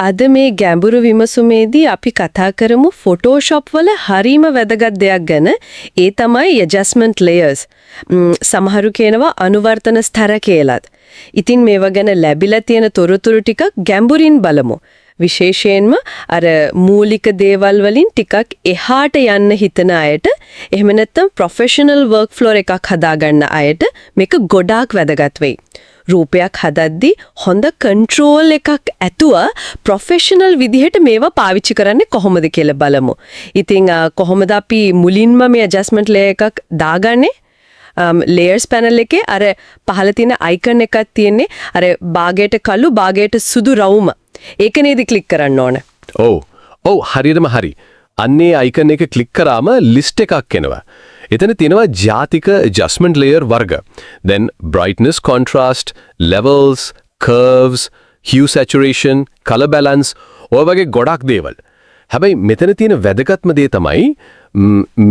අද මේ ගැඹුරු විමසුමේදී අපි කතා කරමු ෆොටෝෂොප් වල හරීම වැදගත් දෙයක් ගැන. ඒ තමයි ඇඩ්ජස්ට්මන්ට් ලේයර්ස්. සමහරු කියනවා අනුවර්තන ස්තර කියලාත්. ඉතින් මේවා ගැන ලැබිලා තියෙන තොරතුරු ටිකක් ගැඹුරින් බලමු. විශේෂයෙන්ම අර මූලික දේවල් වලින් ටිකක් එහාට යන්න හිතන අයට, එහෙම නැත්නම් ප්‍රොෆෙෂනල් වර්ක් ෆ්ලෝර් එකක් හදාගන්න අයට මේක ගොඩාක් වැදගත් වෙයි. රූපයක් හදද්දී හොඳ කන්ට්‍රෝල් එකක් ඇතුව ප්‍රොෆෙෂනල් විදිහට මේවා පාවිච්චි කරන්නේ කොහොමද කියලා බලමු. ඉතින් කොහොමද අපි මුලින්ම මේ ඇඩ්ජස්ට්මන්ට් ලේයර් එකක් දාගන්නේ? ලේයර්ස් පැනල් එකේ අර පහළ තියෙන අයිකන් එකක් තියෙන්නේ අර භාගයට කළු භාගයට සුදු රවුම. ඒක නේද ක්ලික් කරන්න ඕන. ඔව් හරියටම හරි. අන්නේ අයිකන් එක ක්ලික් කරාම ලිස්ට් එකක් එනවා. එතන තියෙනවා ජාතික ඇඩ්ජස්ට්මන්ට් ලේයර් වර්ග. then brightness contrast levels curves hue saturation color balance ඔය වගේ ගොඩක් දේවල්. හැබැයි මෙතන තියෙන වැදගත්ම දේ තමයි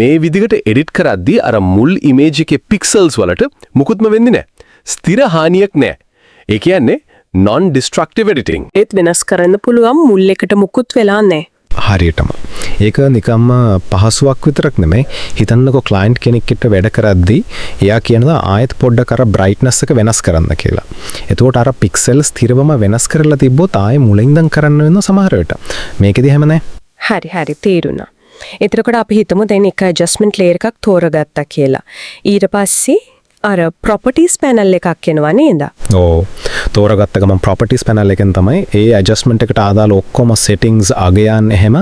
මේ විදිහට එඩිට් කරද්දී අර මුල් ඉමේජ් එකේ පික්සල්ස් වලට මුකුත්ම වෙන්නේ නැහැ. ස්ථිර හානියක් නැහැ. ඒ කියන්නේ non destructive editing. ඒත් වෙනස් කරන්න පුළුවන් මුල් එකට මුකුත් වෙලා නැහැ. හරියටම. ඒක නිකම්ම පහසුවක් විතරක් නෙමෙයි. හිතන්නකෝ ක්ලයන්ට් කෙනෙක් එක්ක වැඩ කරද්දී එයා කියනවා ආයෙත් පොඩ්ඩක් අර බ්‍රයිට්නස් එක වෙනස් කරන්න කියලා. එතකොට අර පික්සල් ස්ථිරවම වෙනස් කරලා තිබ්බොත් ආයෙ මුලින්දන් කරන්න වෙනවා සමහර වෙලට. මේකෙදි හැම නැහැ. හරි තේරුණා. එතකොට අපි හිතමු දැන් එක ඇඩ්ජස්ට්මන්ට් ලේයර් එකක් තෝරගත්තා කියලා. ඊට පස්සේ අර ප්‍රොපර්ටිස් පැනල් එකක් එනවා නේද? ඔව්. තෝරගත්ත ගමන් ප්‍රොපර්ටිස් පැනල් එකෙන් තමයි ඒ ඇඩ්ජස්ට්මන්ට් එකට අදාළ ඔක්කොම සෙටින්ග්ස් අගයන් එහෙම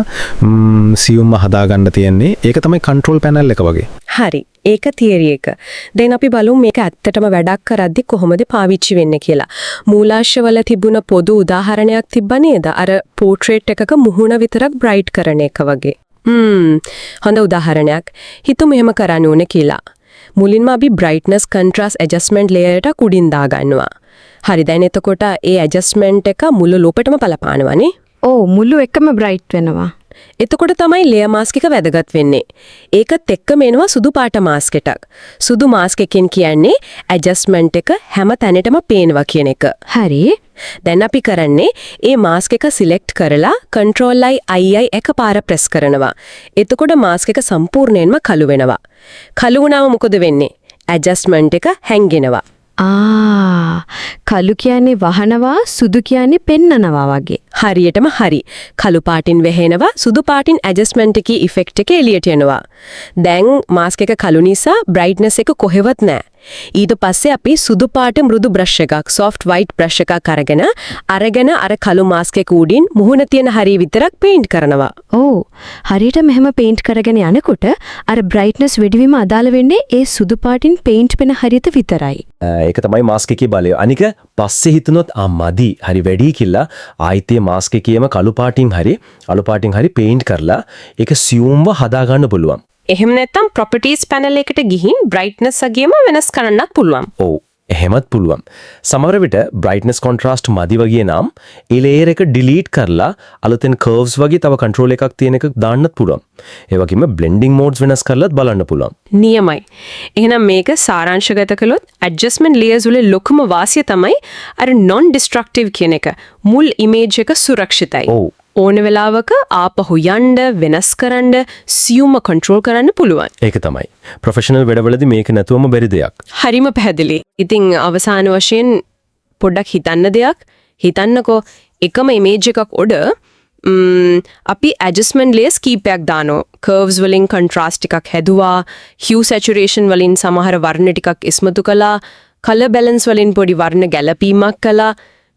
සියුම්ම හදාගන්න තියෙන්නේ. ඒක තමයි කන්ට්‍රෝල් පැනල් එක වගේ. හරි. ඒක තියරි එක. දැන් අපි බලමු මේක ඇත්තටම වැඩක් කරද්දි කොහොමද පාවිච්චි වෙන්නේ කියලා. මූලාශ්‍රවල තිබුණ පොදු උදාහරණයක් තිබ්බ නේද? අර පෝට්‍රේට් එකක මුහුණ විතරක් බ්‍රයිට් කරන එක වගේ. හොඳ උදාහරණයක්. හිතමු එහෙම කරන්න ඕනේ කියලා. මුලින්ම අපි brightness contrast adjustment layer එක උඩින් දාගන්නවා. හරි දැන් එතකොට ඒ adjustment එක මුළු ලෝපෙටම බලපානවනේ. ඔව් මුළු එකම bright වෙනවා. එතකොට තමයි layer mask එක වැදගත් වෙන්නේ. ඒකත් එක්කම එනවා සුදු පාට mask එකක්. සුදු mask එකෙන් කියන්නේ adjustment එක හැම තැනටම පේනවා කියන එක. හරි. දැන් අපි කරන්නේ ඒ mask එක select කරලා control I එකපාර press කරනවා. එතකොට mask එක සම්පූර්ණයෙන්ම කළු වෙනවා. කළු වුණාම මොකද වෙන්නේ? adjustment එක හැංගෙනවා. කළු කියන්නේ වහනවා, සුදු කියන්නේ පෙන්නනවා වගේ. හරියටම හරි. කළු පාටින් වෙහෙනවා, සුදු පාටින් ඇඩ්ජස්ට්මන්ට් එකේ ඉෆෙක්ට් එක එළියට එනවා. දැන් මාස්ක් එක කළු නිසා බ්‍රයිට්නස් එක කොහෙවත් නැහැ. ඊට පස්සේ අපි සුදු පාට මෘදු බ්‍රෂ් එකක්, soft white brush එකක් අරගෙන අර කළු මාස්ක් එක උඩින් මුහුණ තියෙන හරිය විතරක් පේන්ට් කරනවා. ඔව්. හරියට මෙහෙම පේන්ට් කරගෙන යනකොට අර බ්‍රයිට්නස් වැඩිවීම අදාළ වෙන්නේ ඒ සුදු පාටින් පේන්ට් වෙන හරියට විතරයි. ඒක තමයි මාස්ක් එකේ බලය. අනික පස්සේ හිතනොත් මදි හරි වැඩි කියලා ආයිතේ මාස්ක් එකේම කළු පාටින් හරි අලු පාටින් හරි පේන්ට් කරලා ඒක සියුම්ව හදා ගන්න පුළුවන්. එහෙම නැත්නම් ප්‍රොපර්ටිස් පැනල් එකට ගිහින් බ්‍රයිට්නස් අගයම වෙනස් කරන්නත් පුළුවන්. ඔව් එහෙමත් පුළුවන්. සමහර විට බ්‍රයිට්නස් කොන්ට්‍රාස්ට් මදි වගේ නම් ඒ ලේයර් එක ඩිලීට් කරලා අලුතෙන් කර්ව්ස් වගේ තව කන්ට්‍රෝල් එකක් තියෙන එකක් දාන්නත් පුළුවන්. ඒ වගේම බ්ලෙන්ඩින් මෝඩ්ස් වෙනස් කරලත් බලන්න පුළුවන්. නියමයි. එහෙනම් මේක සාරාංශගත කළොත් ඇඩ්ජස්ට්මන්ට් ලේයර්ස් වල ලොකුම වාසිය තමයි අර non destructive කියන එක. මුල් ඉමේජ් එක සුරක්ෂිතයි. ඔව්. ඕන වෙලාවක ආපහු යන්න වෙනස් කරන්න සියුම්ම කන්ට්‍රෝල් කරන්න පුළුවන්. ඒක තමයි. ප්‍රොෆෙෂනල් වැඩවලදී මේක නැතුවම බැරි දෙයක්. හරිම පැහැදිලි. ඉතින් අවසාන වශයෙන් පොඩ්ඩක් හිතන්න දෙයක්. හිතන්නකෝ එකම ඉමේජ් එකක් උඩ අපි ඇඩ්ජස්ට්මන්ට් ලේයර්ස් කීපයක් දානවා. කර්ව්ස් වලින් කන්ට්‍රාස්ට් එකක් හැදුවා. hue saturation වලින් සමහර වර්ණ ටිකක් ඉස්මතු කළා. color balance වලින් පොඩි වර්ණ ගැලපීමක් කළා.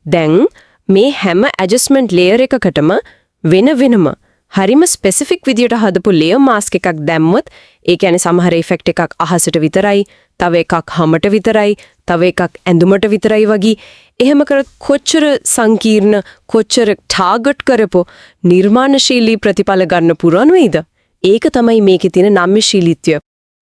දැන් මේ හැම ඇඩ්ජස්ට්මන්ට් ලේයර් එකකටම වෙනම හරිම ස්පෙસિෆික් විදියට හදපු ලේයර් මාස්ක් එකක් දැම්මොත් ඒ කියන්නේ සමහර ඉෆෙක්ට් එකක් අහසට විතරයි, තව එකක් හමට විතරයි, තව එකක් ඇඳුමට විතරයි වගේ. එහෙම කරත් කොච්චර සංකීර්ණ, කොච්චර ටාගට් කරපො නිර්මාණශීලී ප්‍රතිඵල ගන්න පුරන වේද? ඒක තමයි මේකේ තියෙන නම්‍යශීලීත්වය.